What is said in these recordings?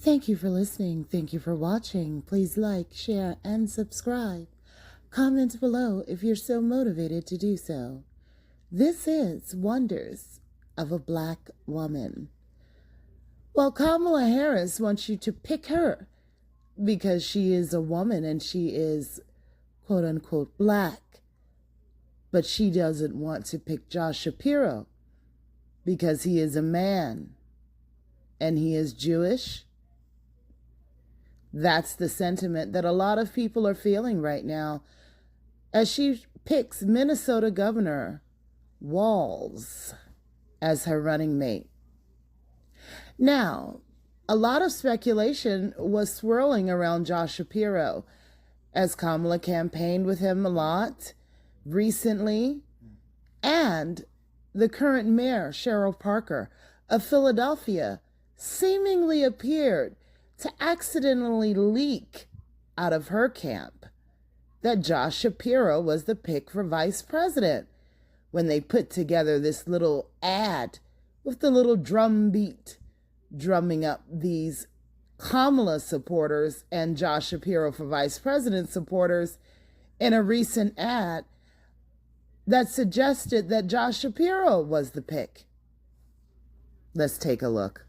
Thank you for listening. Thank you for watching. Please like, share, and subscribe. Comment below if you're so motivated to do so. This is Wonders of a Black Woman. Well, Kamala Harris wants you to pick her because she is a woman and she is quote unquote black. But she doesn't want to pick Josh Shapiro because he is a man and he is Jewish. That's the sentiment that a lot of people are feeling right now as she picks Minnesota Governor Walz as her running mate. Now, a lot of speculation was swirling around Josh Shapiro as Kamala campaigned with him a lot recently, and the current mayor, Cheryl Parker of Philadelphia, seemingly appeared to accidentally leak out of her camp that Josh Shapiro was the pick for vice president when they put together this little ad with the little drum beat drumming up these Kamala supporters and Josh Shapiro for vice president supporters in a recent ad that suggested that Josh Shapiro was the pick. Let's take a look.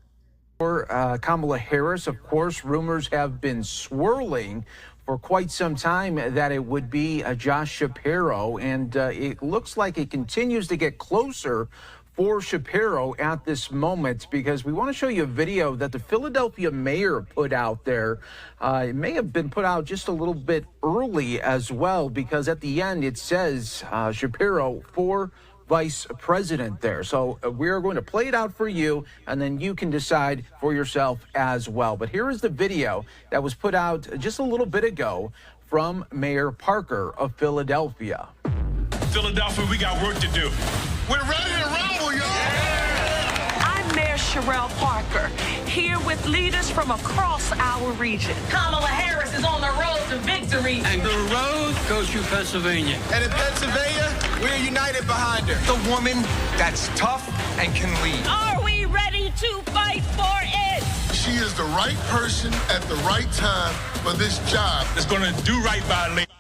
For Kamala Harris, of course, rumors have been swirling for quite some time that it would be Josh Shapiro, and it looks like it continues to get closer for Shapiro at this moment, because we want to show you a video that the Philadelphia mayor put out there. It may have been put out just a little bit early as well, because at the end it says Shapiro for vice president there. So we're going to play it out for you, and then you can decide for yourself as well. But here is the video that was put out just a little bit ago from Mayor Parker of Philadelphia. Philadelphia, we got work to do. We're ready to rumble, y'all. I'm Mayor Cheryl Parker, here with leaders from across our region. Kamala Harris is on the road to victory. And the road goes through Pennsylvania. And in Pennsylvania, we're united behind her. The woman that's tough and can lead. Are we ready to fight for it? She is the right person at the right time for this job. It's going to do right by lady.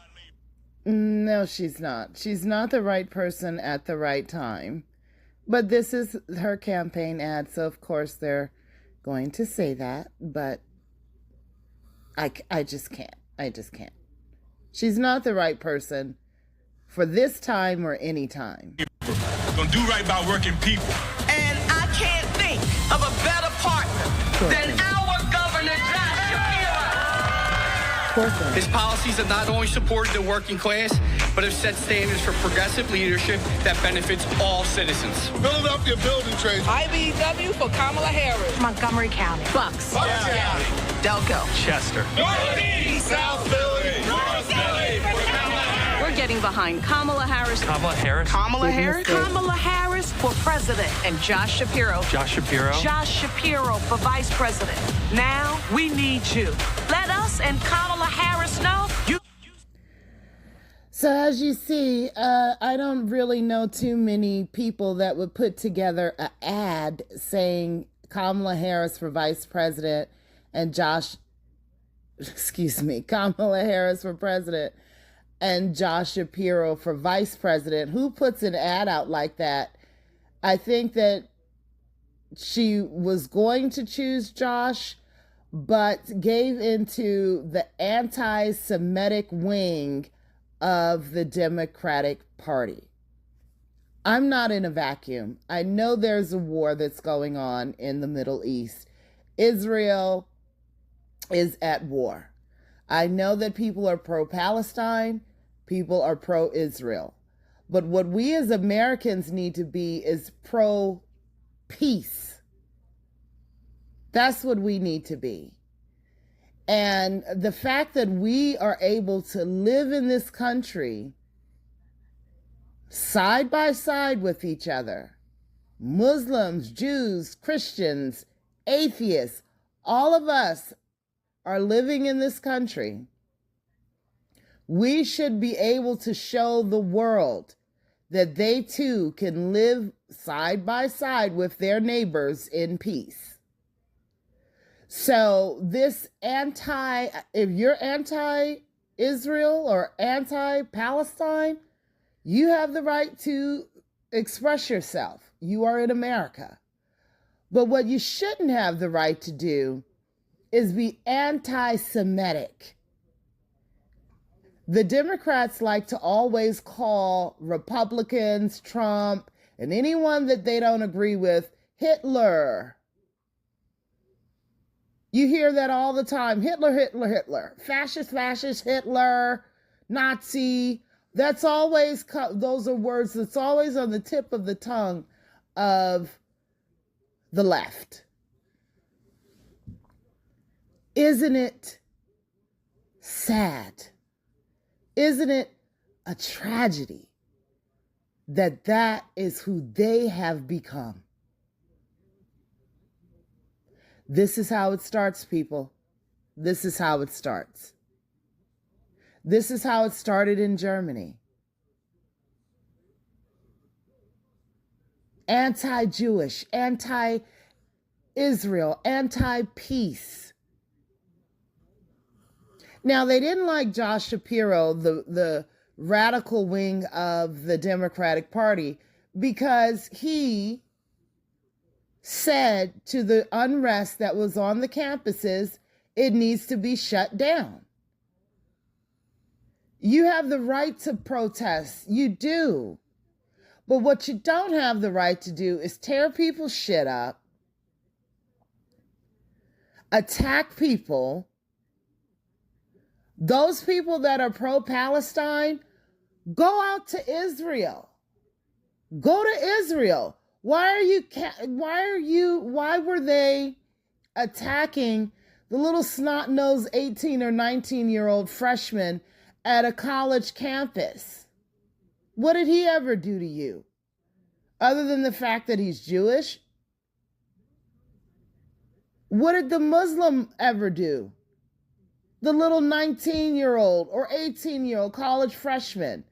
No, she's not. She's not the right person at the right time. But this is her campaign ad, so of course they're going to say that. But I just can't. I just can't. She's not the right person for this time or any time. Going to do right by working people. And I can't think of a better partner than our Governor Josh Shapiro. His policies have not only supported the working class, but have set standards for progressive leadership that benefits all citizens. Philadelphia building trades. IBW for Kamala Harris. Montgomery County. Bucks. County. Delco. Chester. Northeast. South Philly. North Philly. We're getting behind Kamala Harris. Kamala Harris. Kamala Harris. Kamala Harris for president. And Josh Shapiro. Josh Shapiro. Josh Shapiro for vice president. Now we need you. Let us and Kamala Harris know you. So as you see, I don't really know too many people that would put together an ad saying Kamala Harris for vice president and Kamala Harris for president and Josh Shapiro for vice president. Who puts an ad out like that? I think that she was going to choose Josh, but gave into the anti-Semitic wing of the Democratic Party. I'm not in a vacuum. I know there's a war that's going on in the Middle East. Israel is at war. I know that people are pro-Palestine, people are pro-Israel. But what we as Americans need to be is pro-peace. That's what we need to be. And the fact that we are able to live in this country side by side with each other, Muslims, Jews, Christians, atheists, all of us are living in this country. We should be able to show the world that they too can live side by side with their neighbors in peace. So this if you're anti-Israel or anti-Palestine, you have the right to express yourself. You are in America. But what you shouldn't have the right to do is be anti-Semitic. The Democrats like to always call Republicans, Trump, and anyone that they don't agree with, Hitler. You hear that all the time. Hitler, Hitler, Hitler. Fascist, fascist, Hitler, Nazi. That's always, those are words that's always on the tip of the tongue of the left. Isn't it sad? Isn't it a tragedy that that is who they have become? This is how it starts, people. This is how it starts. This is how it started in Germany. Anti-Jewish, anti-Israel, anti-peace. Now, they didn't like Josh Shapiro, the radical wing of the Democratic Party, because he said to the unrest that was on the campuses, it needs to be shut down. You have the right to protest. You do. But what you don't have the right to do is tear people's shit up, attack people. Those people that are pro-Palestine, go out to Israel. Go to Israel. Why were they attacking the little snot-nosed 18 or 19-year-old freshman at a college campus? What did he ever do to you? Other than the fact that he's Jewish? What did the Muslim ever do? The little 19-year-old or 18-year-old college freshman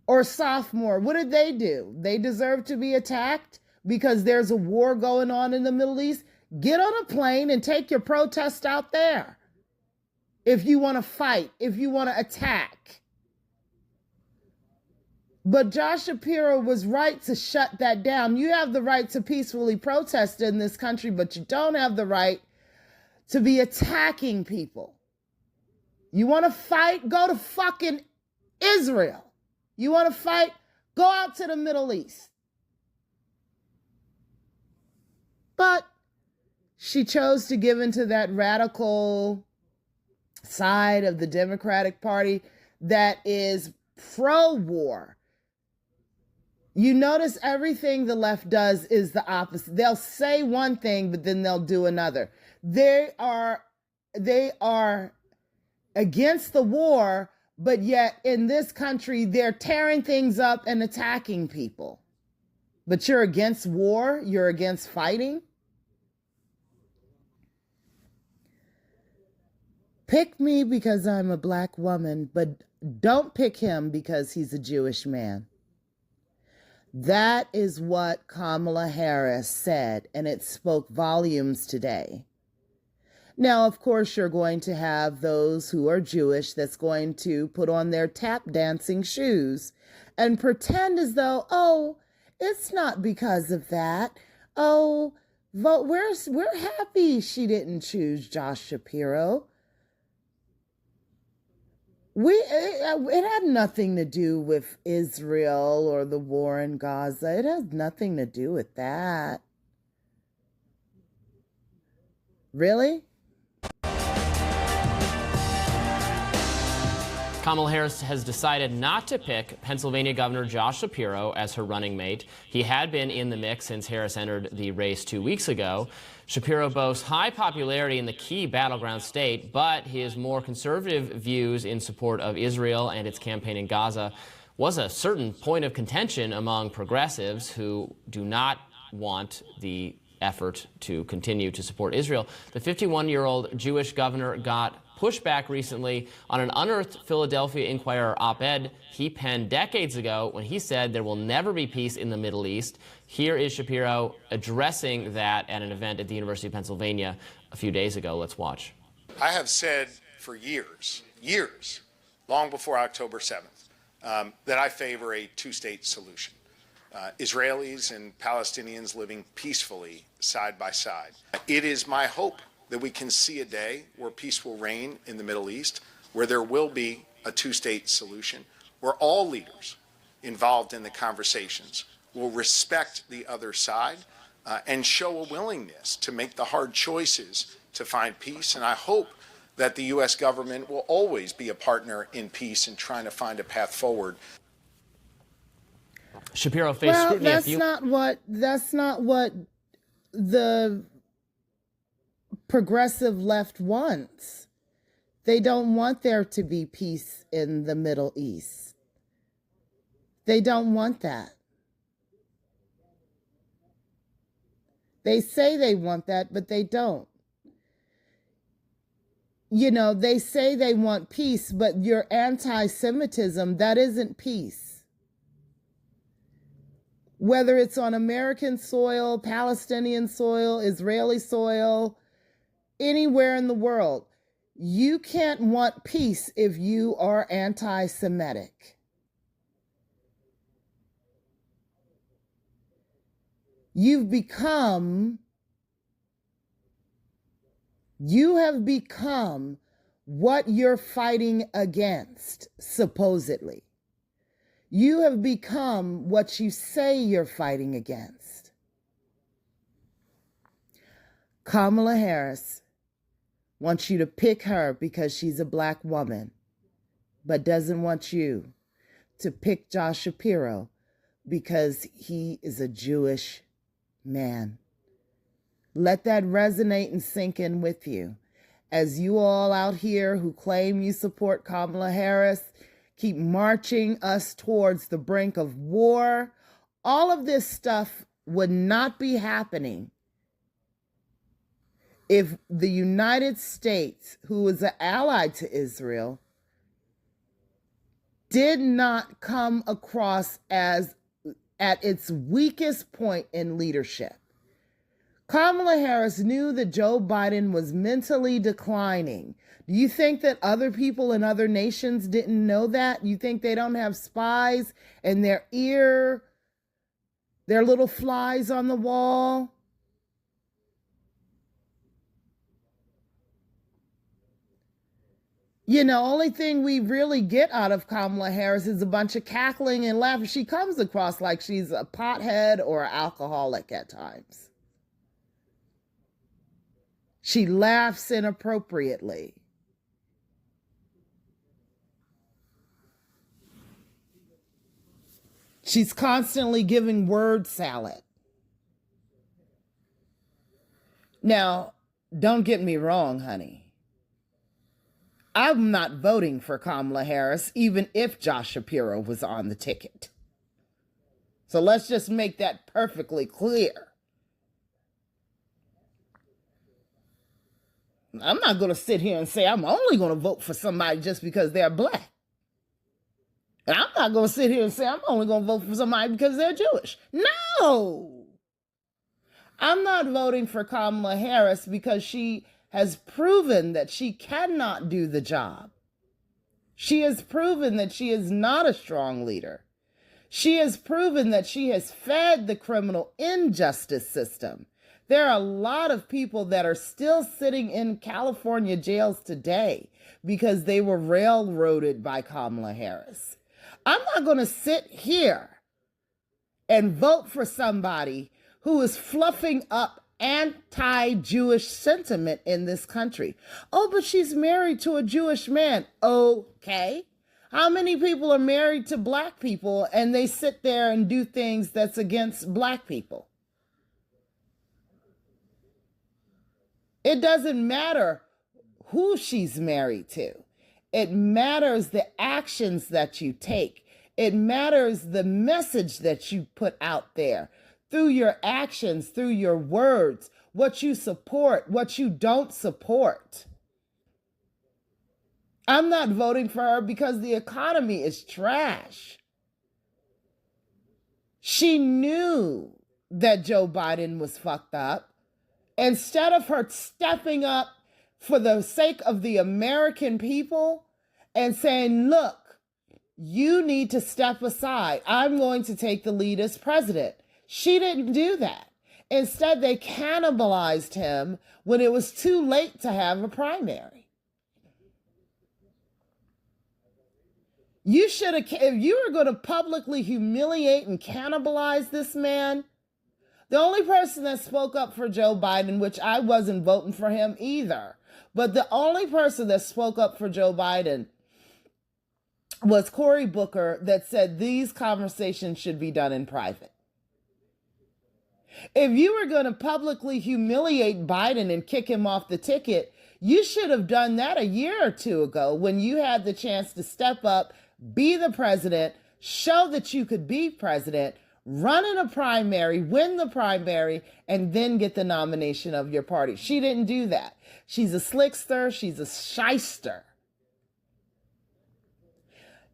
or sophomore, what did they do? They deserve to be attacked because there's a war going on in the Middle East? Get on a plane and take your protest out there. If you want to fight, if you want to attack. But Josh Shapiro was right to shut that down. You have the right to peacefully protest in this country, but you don't have the right to be attacking people. You want to fight? Go to fucking Israel. You want to fight? Go out to the Middle East. But she chose to give into that radical side of the Democratic Party that is pro-war. You notice everything the left does is the opposite. They'll say one thing, but then they'll do another. They are against the war, but yet in this country, they're tearing things up and attacking people. But you're against war? You're against fighting? Pick me because I'm a black woman, but don't pick him because he's a Jewish man. That is what Kamala Harris said, and it spoke volumes today. Now, of course, you're going to have those who are Jewish that's going to put on their tap dancing shoes and pretend as though, oh, it's not because of that. Oh, we're happy she didn't choose Josh Shapiro. It had nothing to do with Israel or the war in Gaza. It has nothing to do with that. Really? Kamala Harris has decided not to pick Pennsylvania Governor Josh Shapiro as her running mate. He had been in the mix since Harris entered the race 2 weeks ago. Shapiro boasts high popularity in the key battleground state, but his more conservative views in support of Israel and its campaign in Gaza was a certain point of contention among progressives who do not want the effort to continue to support Israel. The 51-year-old Jewish governor got pushback recently on an unearthed Philadelphia Inquirer op-ed he penned decades ago when he said there will never be peace in the Middle East. Here is Shapiro addressing that at an event at the University of Pennsylvania a few days ago. Let's watch. I have said for years, long before October 7th, that I favor a two-state solution. Israelis and Palestinians living peacefully side by side. It is my hope that we can see a day where peace will reign in the Middle East, where there will be a two-state solution, where all leaders involved in the conversations will respect the other side and show a willingness to make the hard choices to find peace. And I hope that the U.S. government will always be a partner in peace and trying to find a path forward. Shapiro faced scrutiny. That's not what the progressive left wants. They don't want there to be peace in the Middle East. They don't want that. They say they want that, but they don't. You know, they say they want peace, but your anti-Semitism, that isn't peace. Whether it's on American soil, Palestinian soil, Israeli soil, anywhere in the world, you can't want peace if you are anti-Semitic. You have become what you're fighting against, supposedly. You have become what you say you're fighting against. Kamala Harris wants you to pick her because she's a black woman, but doesn't want you to pick Josh Shapiro because he is a Jewish man. Let that resonate and sink in with you. As you all out here who claim you support Kamala Harris keep marching us towards the brink of war, all of this stuff would not be happening if the United States, who is an ally to Israel, did not come across as at its weakest point in leadership. Kamala Harris knew that Joe Biden was mentally declining. Do you think that other people in other nations didn't know that? You think they don't have spies in their ear, their little flies on the wall? You know, only thing we really get out of Kamala Harris is a bunch of cackling and laughing. She comes across like she's a pothead or an alcoholic at times. She laughs inappropriately. She's constantly giving word salad. Now, don't get me wrong, honey. I'm not voting for Kamala Harris, even if Josh Shapiro was on the ticket. So let's just make that perfectly clear. I'm not going to sit here and say I'm only going to vote for somebody just because they're black. And I'm not going to sit here and say I'm only going to vote for somebody because they're Jewish. No! I'm not voting for Kamala Harris because she has proven that she cannot do the job. She has proven that she is not a strong leader. She has proven that she has fed the criminal injustice system. There are a lot of people that are still sitting in California jails today because they were railroaded by Kamala Harris. I'm not going to sit here and vote for somebody who is fluffing up anti-Jewish sentiment in this country. Oh, but she's married to a Jewish man. Okay. How many people are married to black people and they sit there and do things that's against black people? It doesn't matter who she's married to. It matters the actions that you take. It matters the message that you put out there. through your actions, through your words, what you support, what you don't support. I'm not voting for her because the economy is trash. She knew that Joe Biden was fucked up. Instead of her stepping up for the sake of the American people and saying, look, you need to step aside. I'm going to take the lead as president. She didn't do that. Instead, they cannibalized him when it was too late to have a primary. You should have, if you were going to publicly humiliate and cannibalize this man, the only person that spoke up for Joe Biden, which I wasn't voting for him either, but the only person that spoke up for Joe Biden was Cory Booker, that said these conversations should be done in private. If you were going to publicly humiliate Biden and kick him off the ticket, you should have done that a year or two ago when you had the chance to step up, be the president, show that you could be president, run in a primary, win the primary, and then get the nomination of your party. She didn't do that. She's a slickster. She's a shyster.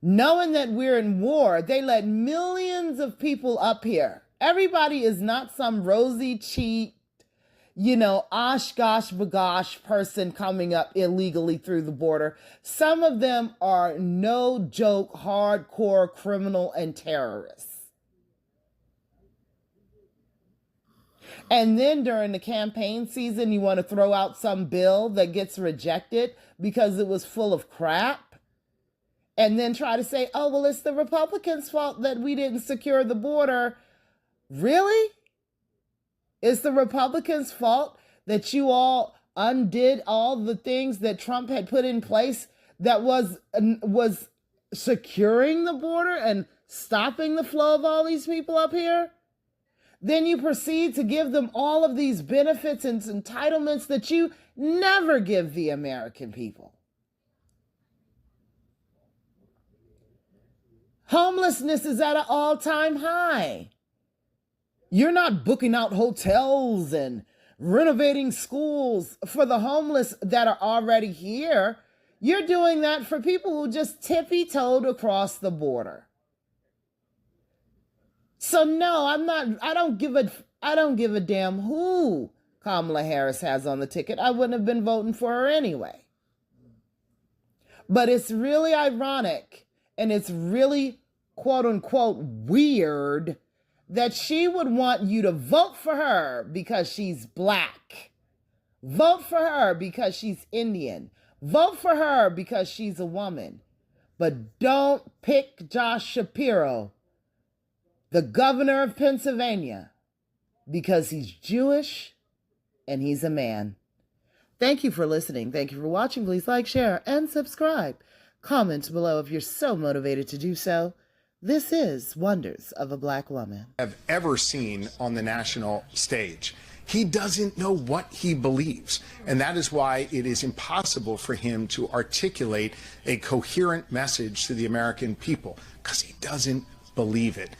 Knowing that we're in war, they let millions of people up here. Everybody is not some rosy-cheeked, osh-gosh, bagosh person coming up illegally through the border. Some of them are no joke, hardcore criminal and terrorists. And then during the campaign season, you want to throw out some bill that gets rejected because it was full of crap. And then try to say, oh, well, it's the Republicans' fault that we didn't secure the border. Really? It's the Republicans' fault that you all undid all the things that Trump had put in place that was securing the border and stopping the flow of all these people up here? Then you proceed to give them all of these benefits and entitlements that you never give the American people. Homelessness is at an all-time high. You're not booking out hotels and renovating schools for the homeless that are already here. You're doing that for people who just tippy-toed across the border. So no, I don't give a damn who Kamala Harris has on the ticket. I wouldn't have been voting for her anyway. But it's really ironic and it's really quote unquote weird that she would want you to vote for her because she's black. Vote for her because she's Indian. Vote for her because she's a woman. But don't pick Josh Shapiro, the governor of Pennsylvania, because he's Jewish and he's a man. Thank you for listening. Thank you for watching. Please like, share, and subscribe. Comment below if you're so motivated to do so. This is Wonders of a Black Woman. Have ever seen on the national stage. He doesn't know what he believes, and that is why it is impossible for him to articulate a coherent message to the American people, because he doesn't believe it.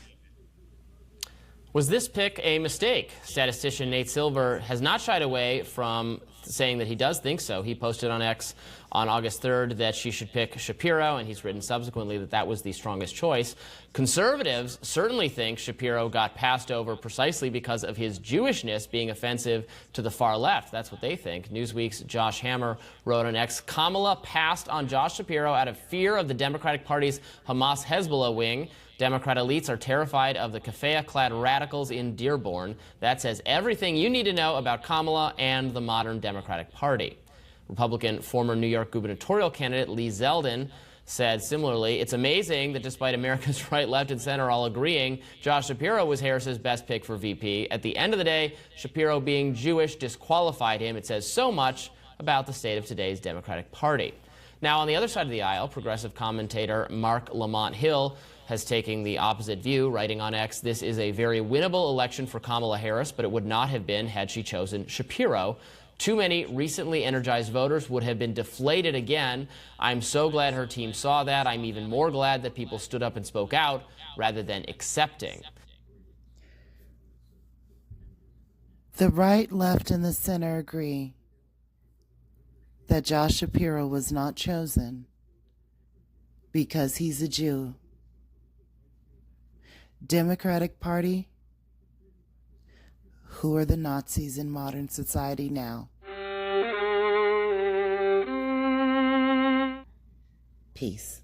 Was this pick a mistake? Statistician Nate Silver has not shied away from saying that he does think so. He posted on X on August 3rd that she should pick Shapiro, and he's written subsequently that that was the strongest choice. Conservatives certainly think Shapiro got passed over precisely because of his Jewishness being offensive to the far left. That's what they think. Newsweek's Josh Hammer wrote on X, Kamala passed on Josh Shapiro out of fear of the Democratic Party's Hamas-Hezbollah wing. Democrat elites are terrified of the keffiyeh-clad radicals in Dearborn. That says everything you need to know about Kamala and the modern Democratic Party. Republican former New York gubernatorial candidate Lee Zeldin said similarly, it's amazing that despite America's right, left, and center all agreeing, Josh Shapiro was Harris's best pick for VP. At the end of the day, Shapiro being Jewish disqualified him. It says so much about the state of today's Democratic Party. Now, on the other side of the aisle, progressive commentator Mark Lamont Hill has taken the opposite view, writing on X, this is a very winnable election for Kamala Harris, but it would not have been had she chosen Shapiro. Too many recently energized voters would have been deflated again. I'm so glad her team saw that. I'm even more glad that people stood up and spoke out rather than accepting. The right, left, and the center agree that Josh Shapiro was not chosen because he's a Jew. Democratic Party, who are the Nazis in modern society now? Peace.